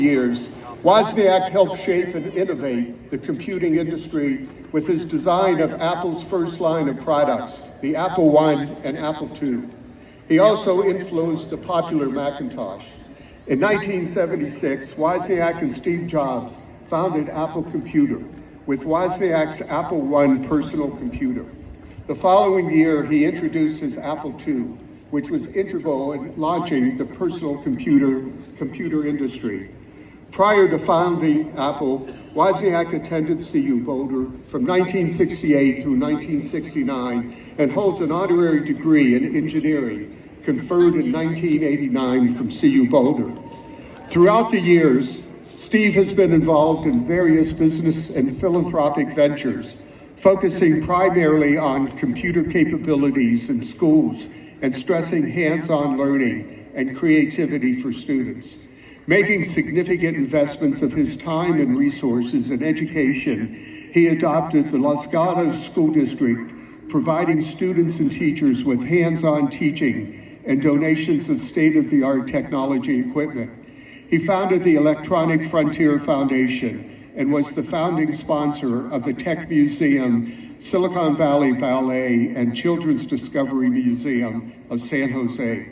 years, Wozniak helped shape and innovate the computing industry with his design of Apple's first line of products, the Apple I and Apple II. He also influenced the popular Macintosh. In 1976, Wozniak and Steve Jobs founded Apple Computer with Wozniak's Apple I personal computer. The following year, he introduced his Apple II, which was integral in launching the personal computer industry. Prior to founding Apple, Wozniak attended CU Boulder from 1968 through 1969 and holds an honorary degree in engineering conferred in 1989 from CU Boulder. Throughout the years, Steve has been involved in various business and philanthropic ventures, focusing primarily on computer capabilities in schools and stressing hands-on learning and creativity for students. Making significant investments of his time and resources in education, he adopted the Los Gatos School District, providing students and teachers with hands-on teaching and donations of state-of-the-art technology equipment. He founded the Electronic Frontier Foundation and was the founding sponsor of the Tech Museum, Silicon Valley Ballet, and Children's Discovery Museum of San Jose.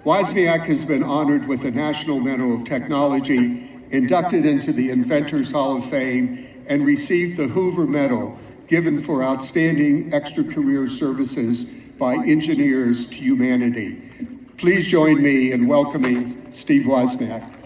Wozniak has been honored with the National Medal of Technology, inducted into the Inventors Hall of Fame, and received the Hoover Medal, given for outstanding extra-career services by engineers to humanity. Please join me in welcoming Steve Wozniak.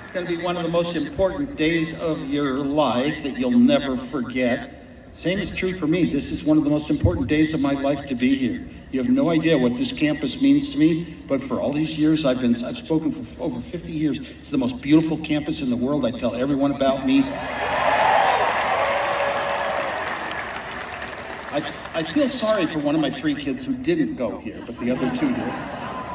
It's going to be one of the most important days of your life that you'll never forget. Same is true for me. This is one of the most important days of my life to be here. You have no idea what this campus means to me, but for all these years I've spoken for over 50 years. It's the most beautiful campus in the world. I tell everyone about me. I feel sorry for one of my 3 kids who didn't go here, but the other 2 did.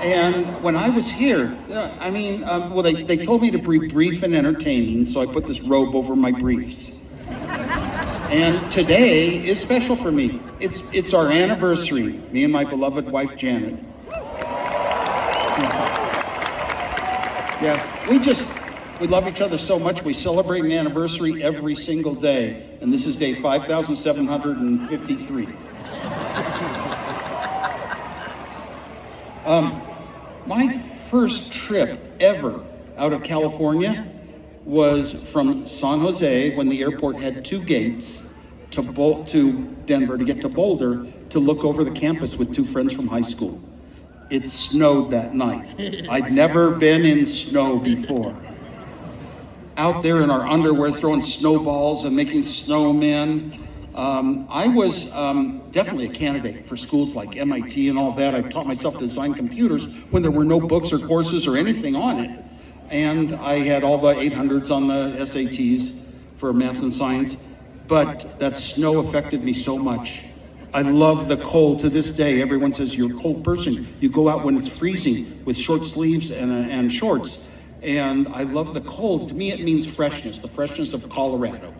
And when I was here, they told me to be brief and entertaining, so I put this robe over my briefs. And today is special for me. It's our anniversary, me and my beloved wife, Janet. Yeah, we love each other so much, we celebrate an anniversary every single day. And this is day 5,753. My first trip ever out of California was from San Jose, when the airport had 2 gates, to Denver to get to Boulder to look over the campus with 2 friends from high school. It snowed that night. I'd never been in snow before. Out there in our underwear throwing snowballs and making snowmen. I was definitely a candidate for schools like MIT and all that. I taught myself to design computers when there were no books or courses or anything on it. And I had all the 800s on the SATs for math and science. But that snow affected me so much. I love the cold to this day. Everyone says you're a cold person. You go out when it's freezing with short sleeves and shorts. And I love the cold. To me, it means freshness, the freshness of Colorado.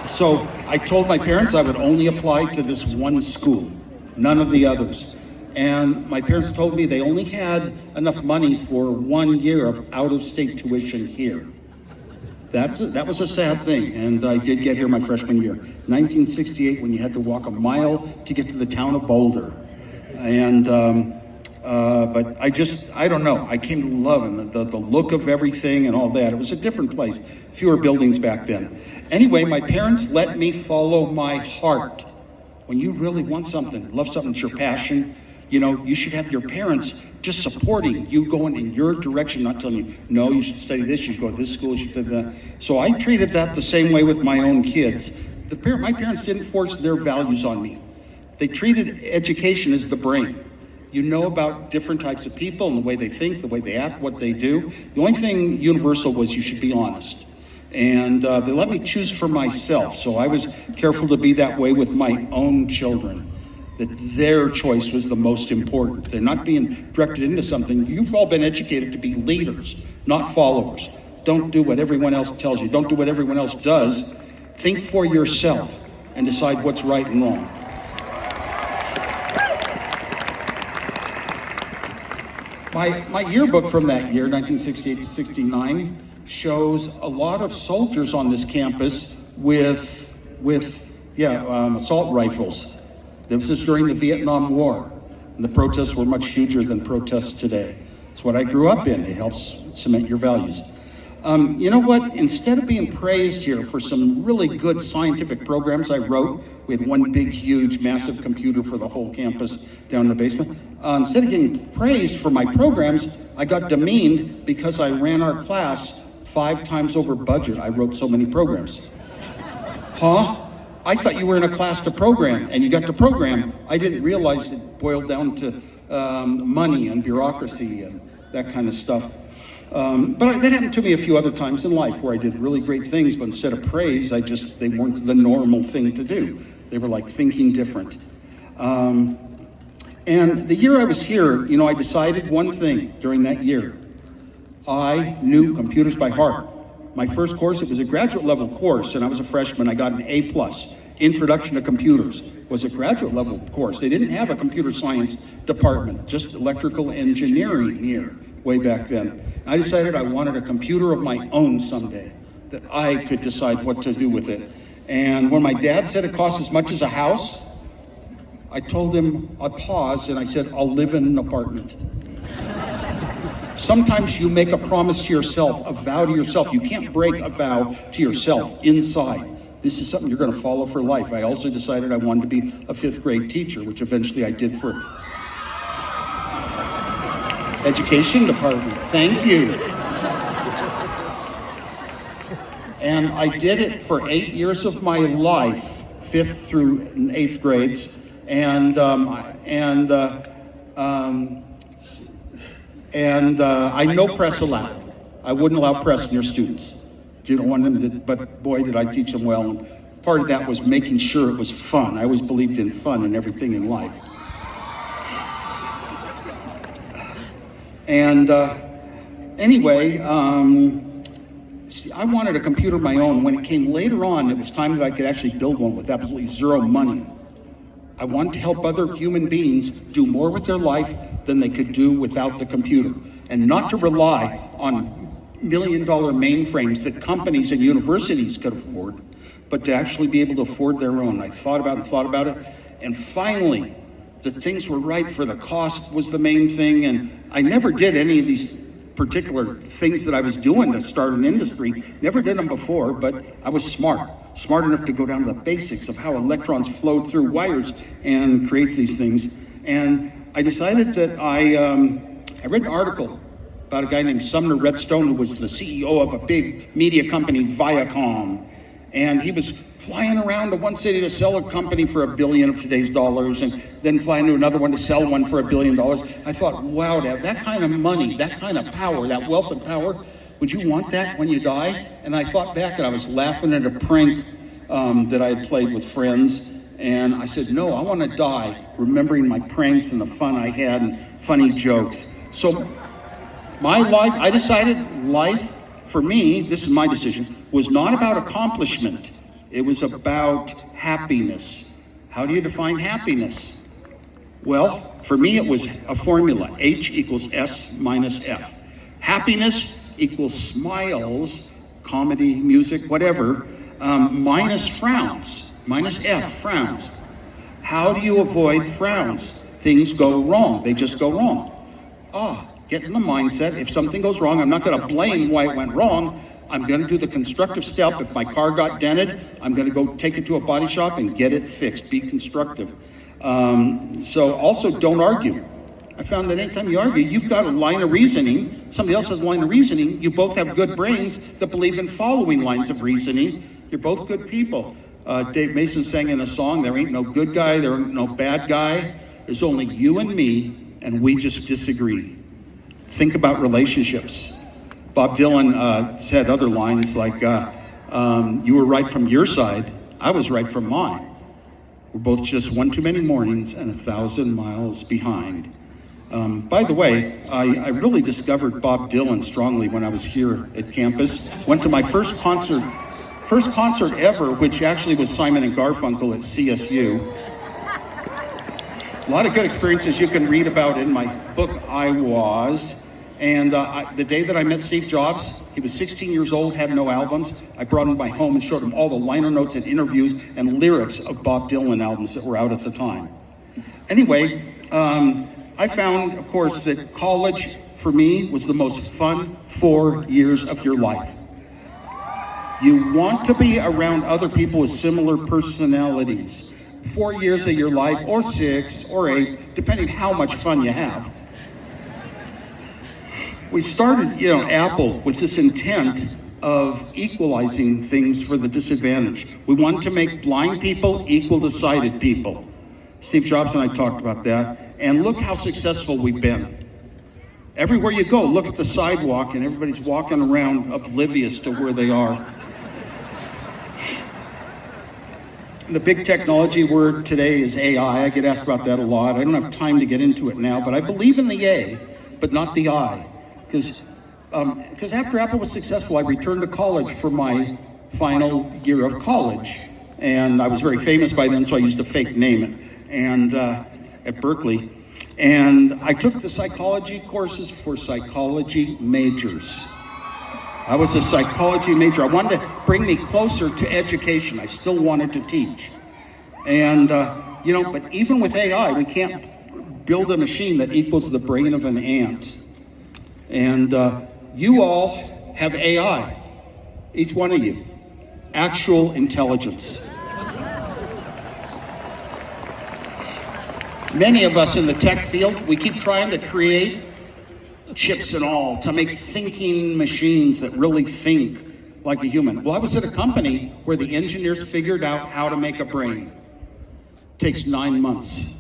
So I told my parents I would only apply to this one school, none of the others. And my parents told me they only had enough money for 1 year of out-of-state tuition here. That was a sad thing, and I did get here my freshman year. 1968, when you had to walk a mile to get to the town of Boulder. And, but I don't know, I came to love it, the look of everything and all that. It was a different place, fewer buildings back then. Anyway, my parents let me follow my heart. When you really want something, love something, it's your passion, you should have your parents just supporting you going in your direction, not telling you, no, you should study this, you should go to this school, you should do that. So I treated that the same way with my own kids. My parents didn't force their values on me. They treated education as the brain. You know about different types of people and the way they think, the way they act, what they do. The only thing universal was you should be honest. And they let me choose for myself. So I was careful to be that way with my own children, that their choice was the most important. They're not being directed into something. You've all been educated to be leaders, not followers. Don't do what everyone else tells you. Don't do what everyone else does. Think for yourself and decide what's right and wrong. My yearbook from that year, 1968 to 69, shows a lot of soldiers on this campus with assault rifles. This was during the Vietnam War, and the protests were much huger than protests today. It's what I grew up in. It helps cement your values. You know what? Instead of being praised here for some really good scientific programs I wrote, we had one big, huge, massive computer for the whole campus down in the basement. Instead of getting praised for my programs, I got demeaned because I ran our class 5 times over budget. I wrote so many programs. Huh? I thought you were in a class to program, and you got to program. I didn't realize it boiled down to money and bureaucracy and that kind of stuff. But that happened to me a few other times in life where I did really great things, but instead of praise, they weren't the normal thing to do. They were like thinking different. And the year I was here, I decided one thing during that year. I knew computers by heart. My first course, it was a graduate level course, and I was a freshman. I got an A+. Introduction to Computers was a graduate level course. They didn't have a computer science department, just electrical engineering here way back then. I decided I wanted a computer of my own someday, that I could decide what to do with it. And when my dad said it cost as much as a house, I told him, I paused and I said, I'll live in an apartment. Sometimes you make a promise to yourself, a vow to yourself. You can't break a vow to yourself inside. This is something you're going to follow for life. I also decided I wanted to be a 5th grade teacher, which eventually I did for Education Department. Thank you. And I did it for 8 years of my life, 5th through 8th grades, and I know press allowed. I wouldn't allow press near students. You don't want them to, but boy, did I teach them well. And part of that was making sure it was fun. I always believed in fun and everything in life. And anyway, I wanted a computer of my own. When it came later on, it was time that I could actually build one with absolutely zero money. I wanted to help other human beings do more with their life than they could do without the computer, and not to rely on million-dollar mainframes that companies and universities could afford, but to actually be able to afford their own. I thought about it, and finally, that things were right for the cost was the main thing, and I never did any of these particular things that I was doing to start an industry. Never did them before, but I was smart enough to go down to the basics of how electrons flowed through wires and create these things. And I decided that I read an article about a guy named Sumner Redstone, who was the CEO of a big media company, Viacom. And he was flying around to one city to sell a company for $1 billion of today's dollars, and then flying to another one to sell one for $1 billion. I thought, wow, to have that kind of money, that kind of power, that wealth and power, would you want that when you die? And I thought back and I was laughing at a prank that I had played with friends. And I said, no, I want to die remembering my pranks and the fun I had and funny jokes. So my life, I decided life, for me, this is my decision, was not about accomplishment. It was about happiness. How do you define happiness? Well, for me, it was a formula. H equals S minus F. Happiness equals smiles, comedy, music, whatever, minus frowns, minus F, frowns. How do you avoid frowns? Things go wrong. They just go wrong. Get in the mindset, if something goes wrong, I'm not going to blame why it went wrong. I'm going to do the constructive step. If my car got dented, I'm going to go take it to a body shop and get it fixed. Be constructive. So also don't argue. I found that anytime you argue, you've got a line of reasoning. Somebody else has a line of reasoning. You both have good brains that believe in following lines of reasoning. You're both good people. Dave Mason sang in a song, there ain't no good guy, there ain't no bad guy. There's only you and me, and we just disagree. Think about relationships. Bob Dylan said other lines like, you were right from your side, I was right from mine. We're both just one too many mornings and 1,000 miles behind. By the way, I really discovered Bob Dylan strongly when I was here at campus. Went to my first concert First concert ever, which actually was Simon and Garfunkel at CSU. A lot of good experiences you can read about in my book, I Was. And the day that I met Steve Jobs, he was 16 years old, had no albums. I brought him to my home and showed him all the liner notes and interviews and lyrics of Bob Dylan albums that were out at the time. Anyway, I found, of course, that college for me was the most fun 4 years of your life. You want to be around other people with similar personalities. 4 years of your life, or 6 or 8, depending how much fun you have. We started, Apple with this intent of equalizing things for the disadvantaged. We wanted to make blind people equal to sighted people. Steve Jobs and I talked about that, and look how successful we've been. Everywhere you go, look at the sidewalk, and everybody's walking around oblivious to where they are. The big technology word today is AI. I get asked about that a lot. I don't have time to get into it now, but I believe in the A, but not the I. Because after Apple was successful, I returned to college for my final year of college. And I was very famous by then, so I used a fake name at Berkeley. And I took the psychology courses for psychology majors. I was a psychology major. I wanted to bring me closer to education. I still wanted to teach. And, but even with AI, we can't build a machine that equals the brain of an ant. And you all have AI, each one of you, actual intelligence. Many of us in the tech field, we keep trying to create chips and all to make thinking machines that really think like a human. Well, I was at a company where the engineers figured out how to make a brain. It takes 9 months.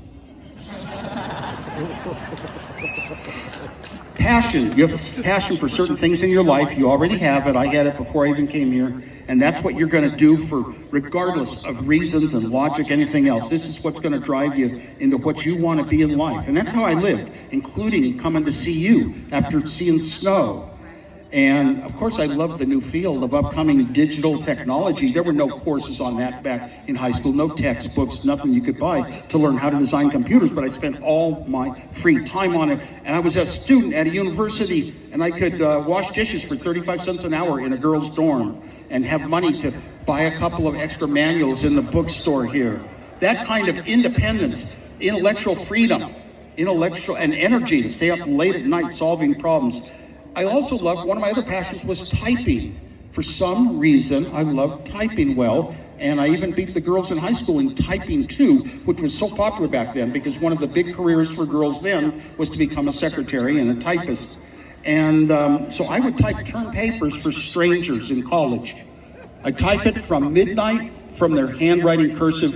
Passion. You have passion for certain things in your life. You already have it. I had it before I even came here. And that's what you're going to do for, regardless of reasons and logic, anything else. This is what's going to drive you into what you want to be in life. And that's how I lived, including coming to see you after seeing snow. And of course, I love the new field of upcoming digital technology. There were no courses on that back in high school, no textbooks, nothing you could buy to learn how to design computers, but I spent all my free time on it. And I was a student at a university, and I could wash dishes for 35 cents an hour in a girls' dorm and have money to buy a couple of extra manuals in the bookstore here. That kind of independence, intellectual freedom, intellectual and energy to stay up late at night solving problems. I also loved, one of my other passions was typing. For some reason, I loved typing well, and I even beat the girls in high school in typing too, which was so popular back then because one of the big careers for girls then was to become a secretary and a typist. And so I would type term papers for strangers in college. I'd type it from midnight, from their handwriting, cursive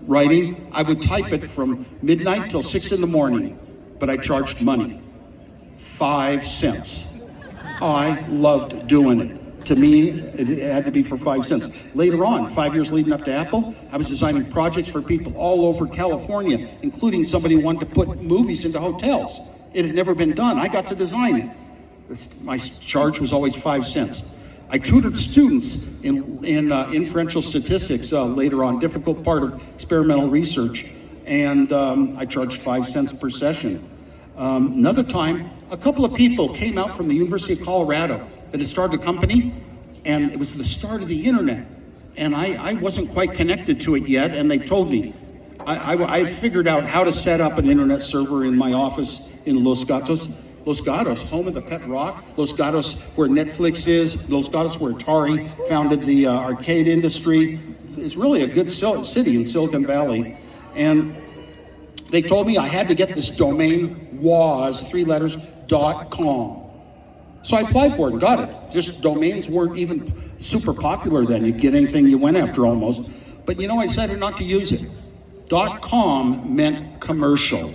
writing. I would type it from midnight till 6 in the morning, but I charged money, 5 cents. I loved doing it. To me, it had to be for 5 cents. Later on, 5 years leading up to Apple, I was designing projects for people all over California, including somebody who wanted to put movies into hotels. It had never been done. I got to design it. My charge was always 5 cents. I tutored students in inferential statistics later on, difficult part of experimental research, and I charged 5 cents per session. Another time, a couple of people came out from the University of Colorado that had started a company, and it was the start of the internet. And I wasn't quite connected to it yet, and they told me. I figured out how to set up an internet server in my office in Los Gatos. Los Gatos, home of the pet rock. Los Gatos, where Netflix is. Los Gatos, where Atari founded the arcade industry. It's really a good city in Silicon Valley. And they told me I had to get this domain, Woz, 3 letters, .com. So I applied for it and got it. Just domains weren't even super popular then. You get anything you went after almost. But I decided not to use it. .com meant commercial,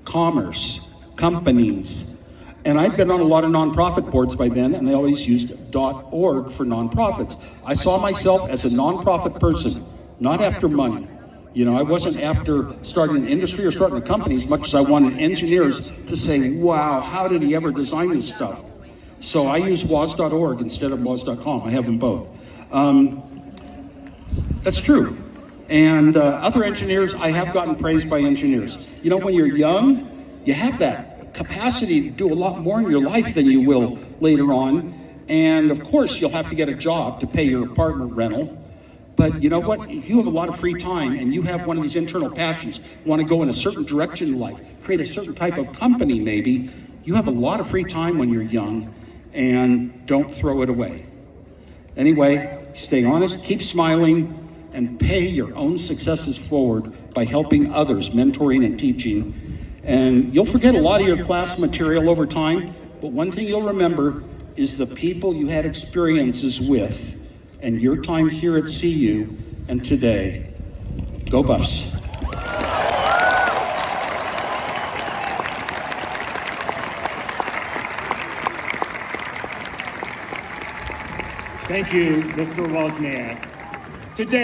commerce, companies. And I'd been on a lot of nonprofit boards by then, and they always used .org for nonprofits. I saw myself as a nonprofit person, not after money. I wasn't after starting an industry or starting a company as much as I wanted engineers to say, wow, how did he ever design this stuff? So I use Woz.org instead of Woz.com. I have them both. That's true. And other engineers, I have gotten praised by engineers. You know, when you're young, you have that capacity to do a lot more in your life than you will later on. And of course, you'll have to get a job to pay your apartment rental. But you know what? You have a lot of free time and you have one of these internal passions, you want to go in a certain direction in life, create a certain type of company maybe. You have a lot of free time when you're young, and don't throw it away. Anyway, stay honest, keep smiling, and pay your own successes forward by helping others, mentoring and teaching. And you'll forget a lot of your class material over time, but one thing you'll remember is the people you had experiences with and your time here at CU and today. Go Buffs. Thank you, Mr. Wozniak. Today,